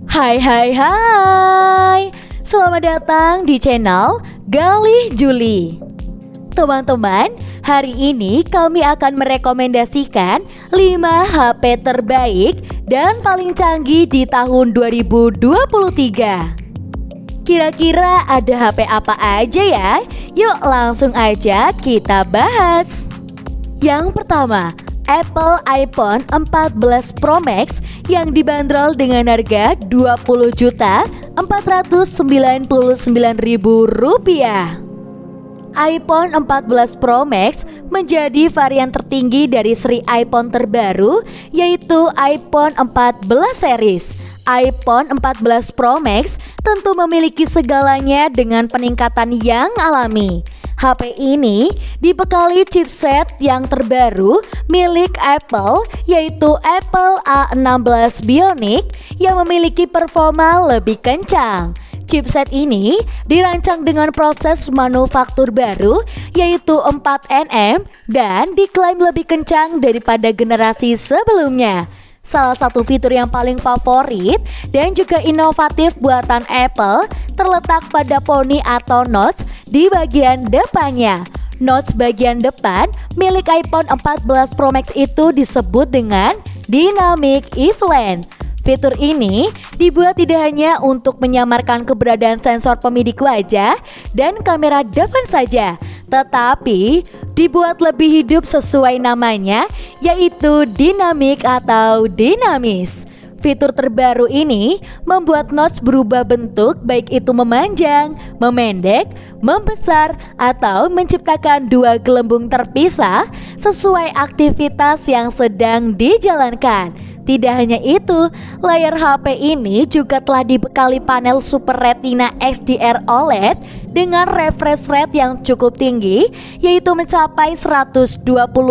Hai, selamat datang di channel Galih Juli. Teman-teman, hari ini kami akan merekomendasikan 5 HP terbaik dan paling canggih di tahun 2023. Kira-kira ada HP apa aja ya? Yuk langsung aja kita bahas. Yang pertama, Apple iPhone 14 Pro Max yang dibanderol dengan harga Rp20.499.000. iPhone 14 Pro Max menjadi varian tertinggi dari seri iPhone terbaru, yaitu iPhone 14 series. iPhone 14 Pro Max tentu memiliki segalanya dengan peningkatan yang alami. HP ini dibekali chipset yang terbaru milik Apple, yaitu Apple A16 Bionic yang memiliki performa lebih kencang. Chipset ini dirancang dengan proses manufaktur baru, yaitu 4nm, dan diklaim lebih kencang daripada generasi sebelumnya. Salah satu fitur yang paling favorit dan juga inovatif buatan Apple terletak pada poni atau notch di bagian depannya. Notch bagian depan milik iPhone 14 Pro Max itu disebut dengan Dynamic Island. Fitur ini dibuat tidak hanya untuk menyamarkan keberadaan sensor pemidik wajah dan kamera depan saja, tetapi dibuat lebih hidup sesuai namanya, yaitu dinamik atau dinamis. Fitur terbaru ini membuat notch berubah bentuk, baik itu memanjang, memendek, membesar, atau menciptakan dua gelembung terpisah sesuai aktivitas yang sedang dijalankan. Tidak hanya itu, layar HP ini juga telah dibekali panel Super Retina XDR OLED dengan refresh rate yang cukup tinggi, yaitu mencapai 120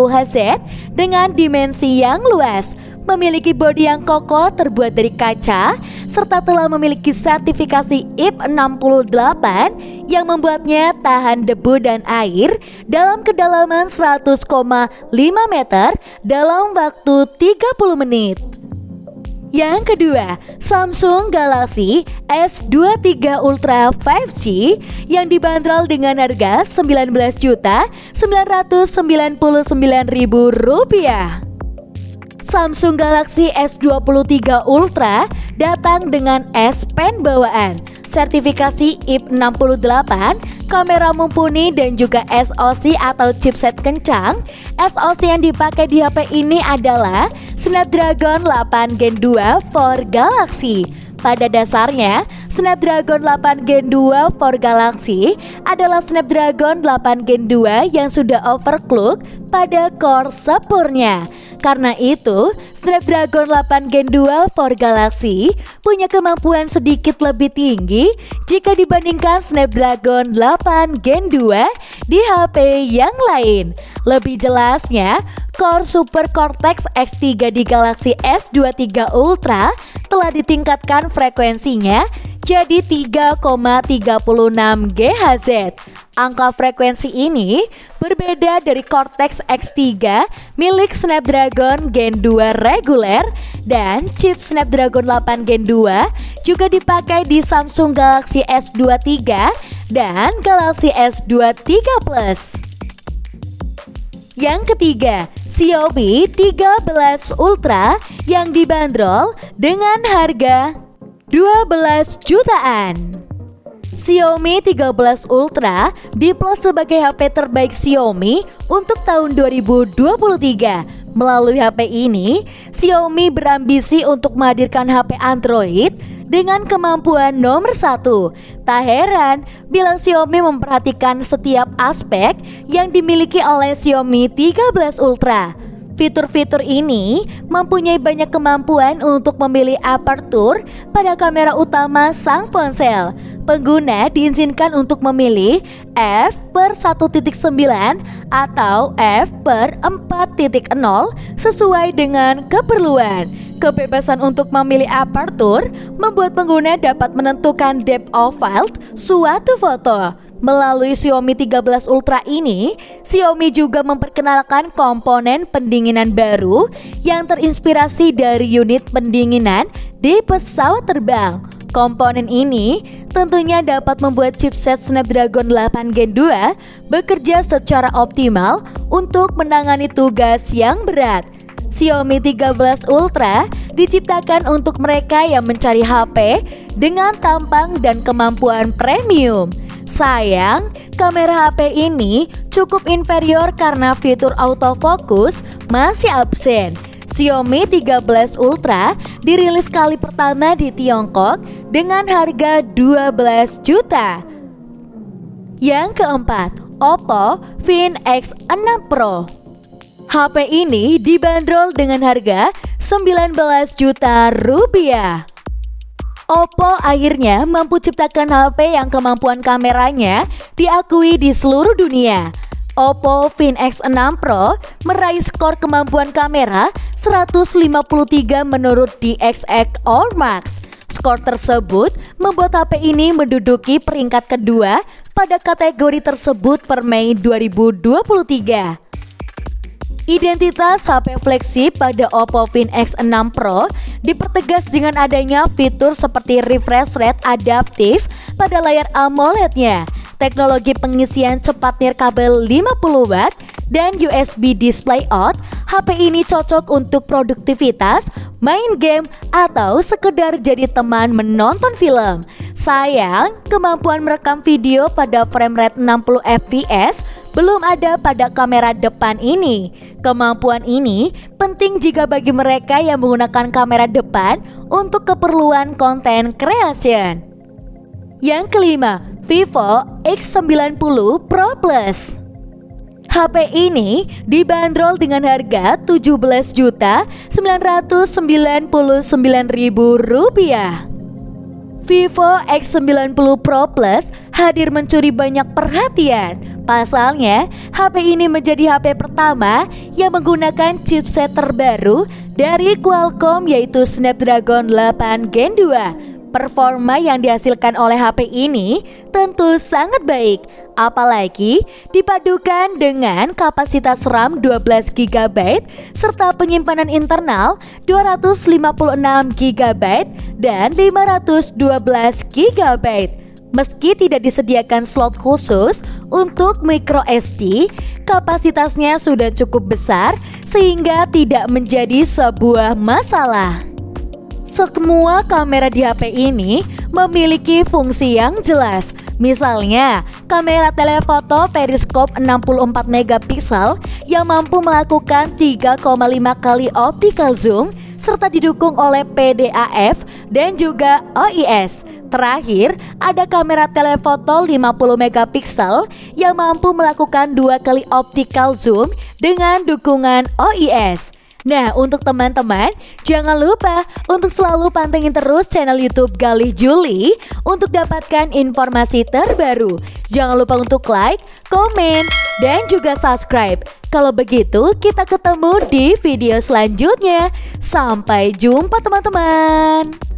Hz dengan dimensi yang luas. Memiliki bodi yang kokoh terbuat dari kaca, serta telah memiliki sertifikasi IP68 yang membuatnya tahan debu dan air dalam kedalaman 100,5 meter dalam waktu 30 menit. Yang kedua, Samsung Galaxy S23 Ultra 5G yang dibanderol dengan harga Rp999.000. Samsung Galaxy S23 Ultra datang dengan S Pen bawaan, sertifikasi IP68, kamera mumpuni, dan juga SoC atau chipset kencang. SoC yang dipakai di HP ini adalah Snapdragon 8 Gen 2 for Galaxy. Pada dasarnya, Snapdragon 8 Gen 2 for Galaxy adalah Snapdragon 8 Gen 2 yang sudah overclock pada core sepurnya. Karena itu, Snapdragon 8 Gen 2 for Galaxy punya kemampuan sedikit lebih tinggi jika dibandingkan Snapdragon 8 Gen 2 di HP yang lain. Lebih jelasnya, Core Super Cortex X3 di Galaxy S23 Ultra telah ditingkatkan frekuensinya jadi 3,36 GHz. Angka frekuensi ini berbeda dari Cortex X3 milik Snapdragon Gen 2 reguler, dan chip Snapdragon 8 Gen 2 juga dipakai di Samsung Galaxy S23 dan Galaxy S23 Plus. Yang ketiga, Xiaomi 13 Ultra yang dibanderol dengan harga 12 jutaan. Xiaomi 13 Ultra diplot sebagai HP terbaik Xiaomi untuk tahun 2023. Melalui HP ini, Xiaomi berambisi untuk menghadirkan HP Android dengan kemampuan nomor 1. Tak heran bila Xiaomi memperhatikan setiap aspek yang dimiliki oleh Xiaomi 13 Ultra. Fitur-fitur ini mempunyai banyak kemampuan untuk memilih apertur pada kamera utama sang ponsel. Pengguna diizinkan untuk memilih f/1.9 atau f/4.0 sesuai dengan keperluan. Kebebasan untuk memilih apertur membuat pengguna dapat menentukan depth of field suatu foto. Melalui Xiaomi 13 Ultra ini, Xiaomi juga memperkenalkan komponen pendinginan baru yang terinspirasi dari unit pendinginan di pesawat terbang. Komponen ini tentunya dapat membuat chipset Snapdragon 8 Gen 2 bekerja secara optimal untuk menangani tugas yang berat. Xiaomi 13 Ultra diciptakan untuk mereka yang mencari HP dengan tampang dan kemampuan premium. Sayang, kamera HP ini cukup inferior karena fitur autofocus masih absen. Xiaomi 13 Ultra dirilis kali pertama di Tiongkok dengan harga 12 juta. Yang keempat, Oppo Find X6 Pro. HP ini dibanderol dengan harga 19 juta rupiah. Oppo akhirnya mampu ciptakan HP yang kemampuan kameranya diakui di seluruh dunia. Oppo Find X6 Pro meraih skor kemampuan kamera 153 menurut DxO Max. Skor tersebut membuat HP ini menduduki peringkat kedua pada kategori tersebut per Mei 2023. Identitas HP flagship pada Oppo Find X6 Pro dipertegas dengan adanya fitur seperti refresh rate adaptif pada layar AMOLED-nya, teknologi pengisian cepat nirkabel 50 watt, dan USB display out. HP ini cocok untuk produktivitas, main game, atau sekedar jadi teman menonton film. Sayang, kemampuan merekam video pada frame rate 60 fps belum ada pada kamera depan ini. Kemampuan ini penting jika bagi mereka yang menggunakan kamera depan untuk keperluan content creation. Yang kelima, Vivo X90 Pro Plus. HP ini dibanderol dengan harga Rp17.999.000. Vivo X90 Pro Plus hadir mencuri banyak perhatian. Pasalnya, HP ini menjadi HP pertama yang menggunakan chipset terbaru dari Qualcomm yaitu Snapdragon 8 Gen 2. Performa yang dihasilkan oleh HP ini tentu sangat baik, apalagi dipadukan dengan kapasitas RAM 12 GB serta penyimpanan internal 256 GB dan 512 GB. Meski tidak disediakan slot khusus untuk micro SD, kapasitasnya sudah cukup besar sehingga tidak menjadi sebuah masalah. Semua kamera di HP ini memiliki fungsi yang jelas. Misalnya, kamera telefoto periskop 64 megapiksel yang mampu melakukan 3,5 kali optical zoom serta didukung oleh PDAF dan juga OIS. Terakhir, ada kamera telefoto 50 megapiksel yang mampu melakukan 2 kali optical zoom dengan dukungan OIS. Nah, untuk teman-teman, jangan lupa untuk selalu pantengin terus channel YouTube Galih Juli untuk dapatkan informasi terbaru. Jangan lupa untuk like, komen, dan juga subscribe. Kalau begitu, kita ketemu di video selanjutnya. Sampai jumpa teman-teman.